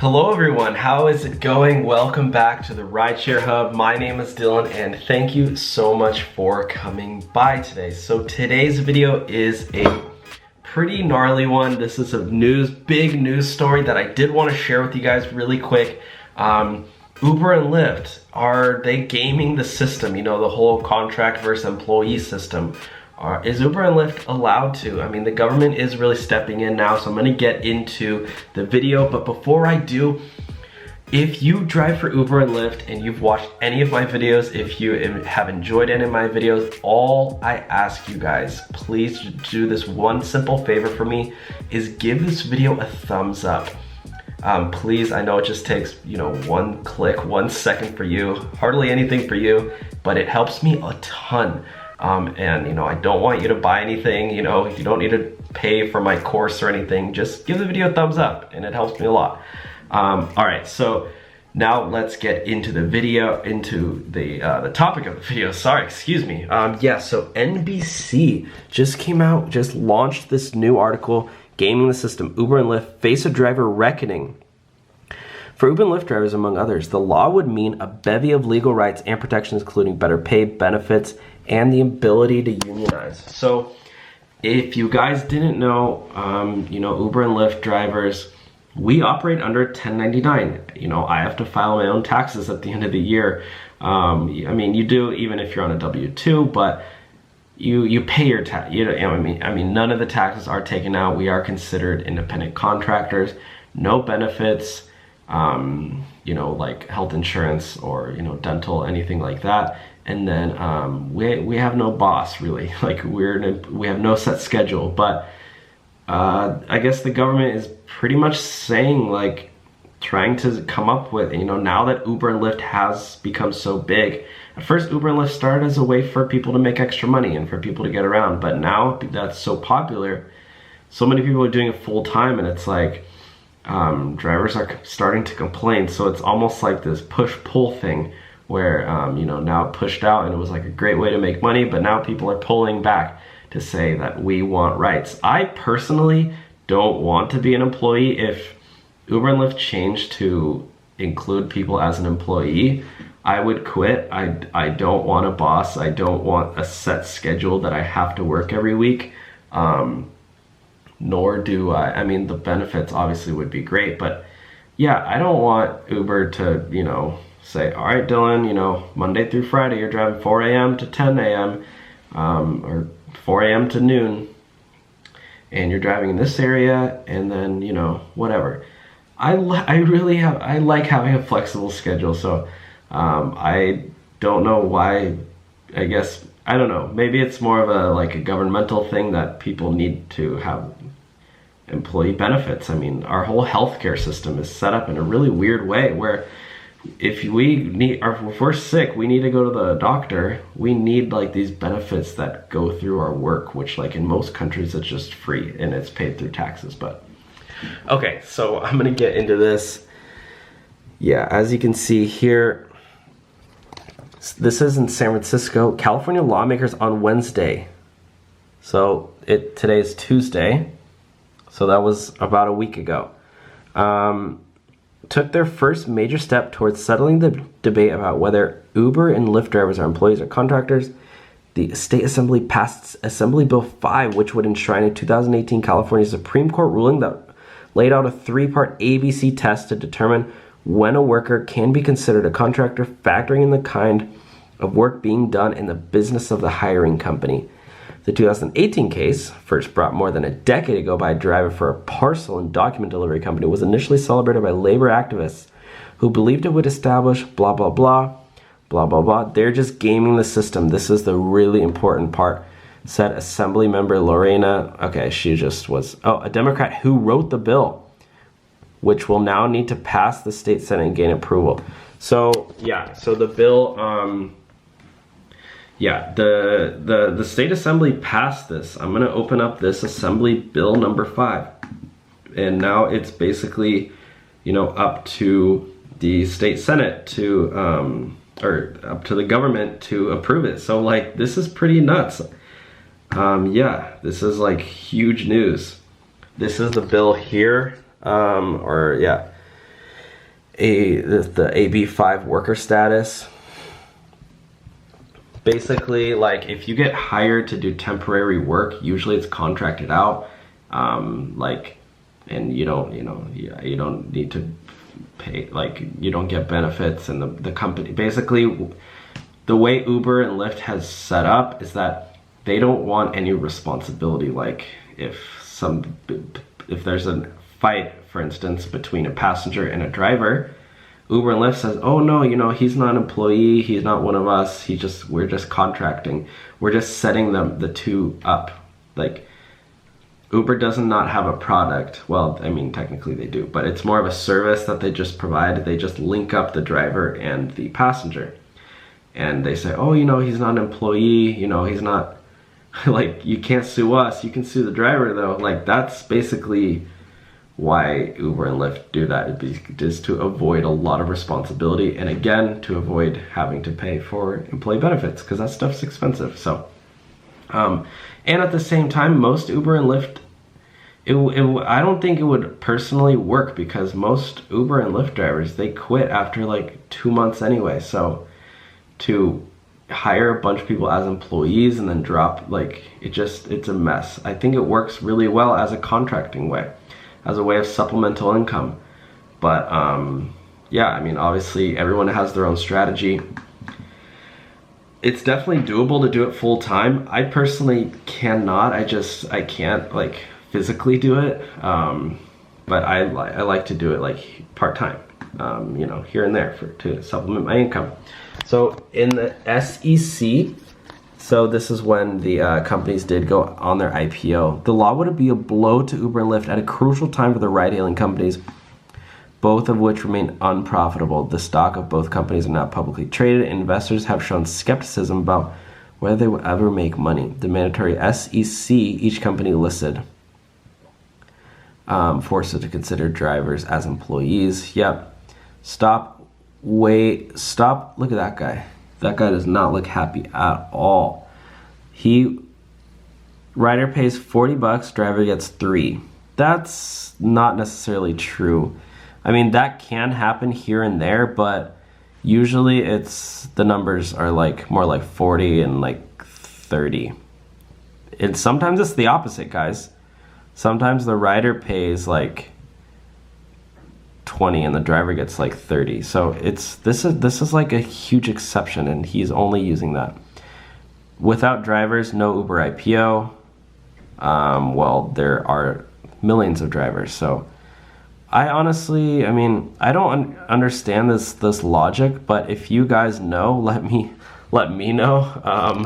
Hello everyone, how is it going? Welcome back to the Rideshare Hub. My name is Dylan and thank you so much for coming by today. So today's video is a pretty gnarly one. This is a big news story that I did want to share with you guys really quick. Uber and Lyft, are they gaming the system? You know, the whole contract versus employee system. Is Uber and Lyft allowed to? I mean, the government is really stepping in now, so I'm gonna get into the video. But before I do, if you drive for Uber and Lyft and you've watched any of my videos, if you have enjoyed any of my videos, all I ask you guys, please do this one simple favor for me, is give this video a thumbs up. Please, I know it just takes, you know, one click, 1 second for you, hardly anything for you, but it helps me a ton. And you know, I don't want you to buy anything, you know, you don't need to pay for my course or anything, just give the video a thumbs up and it helps me a lot. All right, so now let's get into the video, into the topic of the video, sorry, excuse me. Yeah, so NBC just launched this new article, Gaming the System, Uber and Lyft Face a Driver Reckoning. For Uber and Lyft drivers, among others, the law would mean a bevy of legal rights and protections, including better pay, benefits, and the ability to unionize. So, if you guys didn't know, you know, Uber and Lyft drivers, we operate under 1099. You know, I have to file my own taxes at the end of the year. I mean, you do even if you're on a W-2, but you pay your tax. You know, I mean, none of the taxes are taken out. We are considered independent contractors. No benefits. You know, like health insurance or, you know, dental, anything like that. And then we have no boss really, like we have no set schedule. But I guess the government is pretty much saying, like, trying to come up with, you know, now that Uber and Lyft has become so big. At first, Uber and Lyft started as a way for people to make extra money and for people to get around, but now that's so popular, so many people are doing it full time, and it's like drivers are starting to complain. So it's almost like this push-pull thing where, you know, now it pushed out and it was like a great way to make money, but now people are pulling back to say that we want rights. I personally don't want to be an employee. If Uber and Lyft changed to include people as an employee, I would quit. I don't want a boss. I don't want a set schedule that I have to work every week. Nor do I mean, the benefits obviously would be great, but yeah, I don't want Uber to, you know, say, all right, Dylan, you know, Monday through Friday, you're driving 4 a.m. to 10 a.m. Or 4 a.m. to noon, and you're driving in this area, and then, you know, whatever. I like having a flexible schedule, so I don't know why. I guess, I don't know, maybe it's more of a governmental thing that people need to have employee benefits. I mean, our whole healthcare system is set up in a really weird way where if we're sick, we need to go to the doctor, we need like these benefits that go through our work, which like in most countries it's just free and it's paid through taxes. But okay, so I'm gonna get into this. Yeah, as you can see here, this is in San Francisco. California lawmakers on Wednesday, so today is Tuesday, so that was about a week ago, took their first major step towards settling the debate about whether Uber and Lyft drivers are employees or contractors. The state assembly passed Assembly Bill 5, which would enshrine a 2018 California Supreme Court ruling that laid out a 3-part ABC test to determine when a worker can be considered a contractor, factoring in the kind of work being done in the business of the hiring company. The 2018 case, first brought more than a decade ago by a driver for a parcel and document delivery company, was initially celebrated by labor activists who believed it would establish blah, blah, blah, blah, blah, blah. They're just gaming the system. This is the really important part, said Assembly member Lorena. Okay, she just was, a Democrat who wrote the bill, which will now need to pass the state Senate and gain approval. So, yeah, so the bill, yeah, the state assembly passed this. I'm gonna open up this Assembly Bill number 5. And now it's basically, you know, up to the state Senate to, or up to the government to approve it. So like, this is pretty nuts. Yeah, this is like huge news. This is the bill here, or yeah. the AB5 worker status. Basically, like if you get hired to do temporary work, usually it's contracted out, and you don't need to pay, like you don't get benefits, and the company, basically the way Uber and Lyft has set up is that they don't want any responsibility. Like if there's a fight, for instance, between a passenger and a driver, Uber and Lyft says, oh no, he's not an employee, he's not one of us, we're just contracting. We're just setting the two up. Like Uber does not have a product. Well, I mean, technically they do, but it's more of a service that they just provide. They just link up the driver and the passenger. And they say, oh, he's not an employee, he's not, like, you can't sue us, you can sue the driver though. Like, that's basically why Uber and Lyft do that, is to avoid a lot of responsibility, and again, to avoid having to pay for employee benefits, because that stuff's expensive. So, and at the same time, most Uber and Lyft, I don't think it would personally work, because most Uber and Lyft drivers, they quit after like 2 months anyway. So to hire a bunch of people as employees and then drop, like, it's a mess. I think it works really well as a contracting way, as a way of supplemental income. But yeah, I mean, obviously everyone has their own strategy. It's definitely doable to do it full time. I personally cannot. I can't like physically do it. But I like to do it like part time, here and there to supplement my income. So in the SEC, so this is when the companies did go on their IPO. The law would be a blow to Uber and Lyft at a crucial time for the ride-hailing companies, both of which remain unprofitable. The stock of both companies are not publicly traded. Investors have shown skepticism about whether they will ever make money. The mandatory SEC, each company listed, forced it to consider drivers as employees. Yep. Stop. Look at that guy. That guy does not look happy at all. Rider pays $40, driver gets $3. That's not necessarily true. I mean, that can happen here and there, but usually the numbers are like more like 40 and like 30. And sometimes it's the opposite, guys. Sometimes the rider pays like 20 and the driver gets like 30. So this is like a huge exception, and he's only using that. Without drivers, no Uber IPO. Well, there are millions of drivers. So I honestly, I mean, I don't understand this logic, but if you guys know, let me know.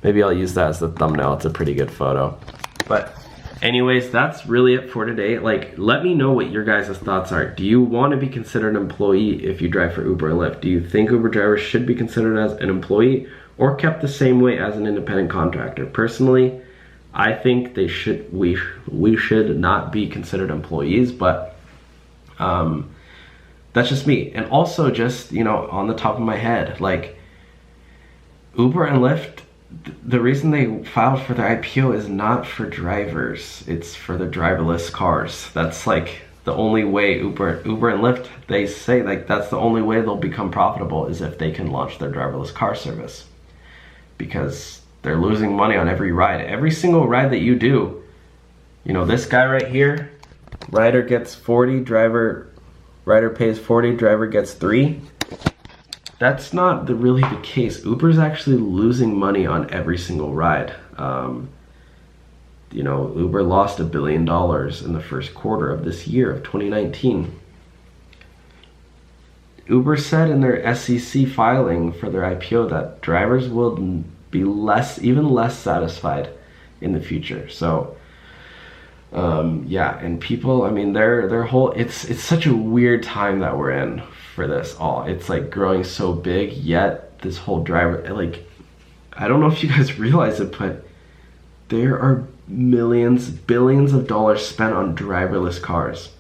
Maybe I'll use that as the thumbnail. It's a pretty good photo. But anyways, that's really it for today. Like, let me know what your guys' thoughts are. Do you want to be considered an employee if you drive for Uber or Lyft? Do you think Uber drivers should be considered as an employee or kept the same way as an independent contractor? Personally, I think we should not be considered employees, but that's just me. And also, just, on the top of my head, like, Uber and Lyft, the reason they filed for their IPO is not for drivers, it's for the driverless cars. That's like the only way Uber and Lyft, they say, like, that's the only way they'll become profitable, is if they can launch their driverless car service. Because they're losing money on every ride. Every single ride that you do, this guy right here, rider gets 40, rider pays 40, driver gets 3. That's not really the case. Uber's actually losing money on every single ride. Uber lost $1 billion in the first quarter of this year, of 2019. Uber said in their SEC filing for their IPO that drivers will be even less satisfied in the future. So, yeah, and people, I mean, their whole, it's such a weird time that we're in for this all. It's like growing so big, yet this whole driver, like, I don't know if you guys realize it, but there are millions, billions of dollars spent on driverless cars.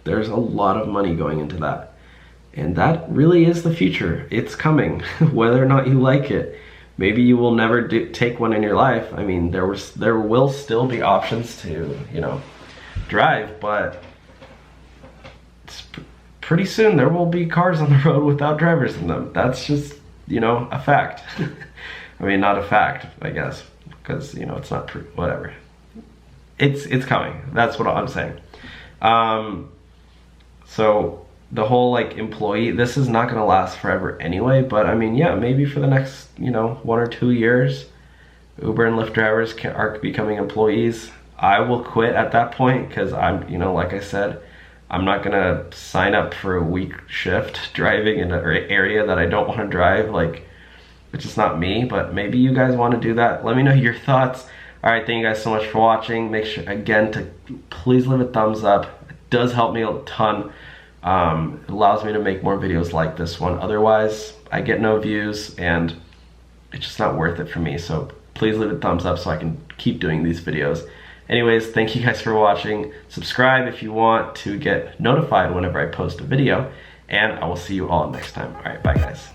There's a lot of money going into that. And that really is the future. It's coming, whether or not you like it. Maybe you will never take one in your life. I mean, there will still be options to, drive, but it's pretty soon there will be cars on the road without drivers in them. That's just, you know, a fact. I mean, not a fact, I guess, because, you know, it's not true, whatever. It's coming, that's what I'm saying. So the whole like employee, this is not gonna last forever anyway, but I mean, yeah, maybe for the next, you know, 1 or 2 years, Uber and Lyft drivers are becoming employees. I will quit at that point because I'm, you know, like I said, I'm not gonna sign up for a week shift driving in an area that I don't want to drive. Like, it's just not me, but maybe you guys want to do that. Let me know your thoughts. All right, thank you guys so much for watching. Make sure, again, to please leave a thumbs up. It does help me a ton. It allows me to make more videos like this one. Otherwise, I get no views and it's just not worth it for me. So please leave a thumbs up so I can keep doing these videos. Anyways, thank you guys for watching. Subscribe if you want to get notified whenever I post a video, and I will see you all next time. All right, bye guys.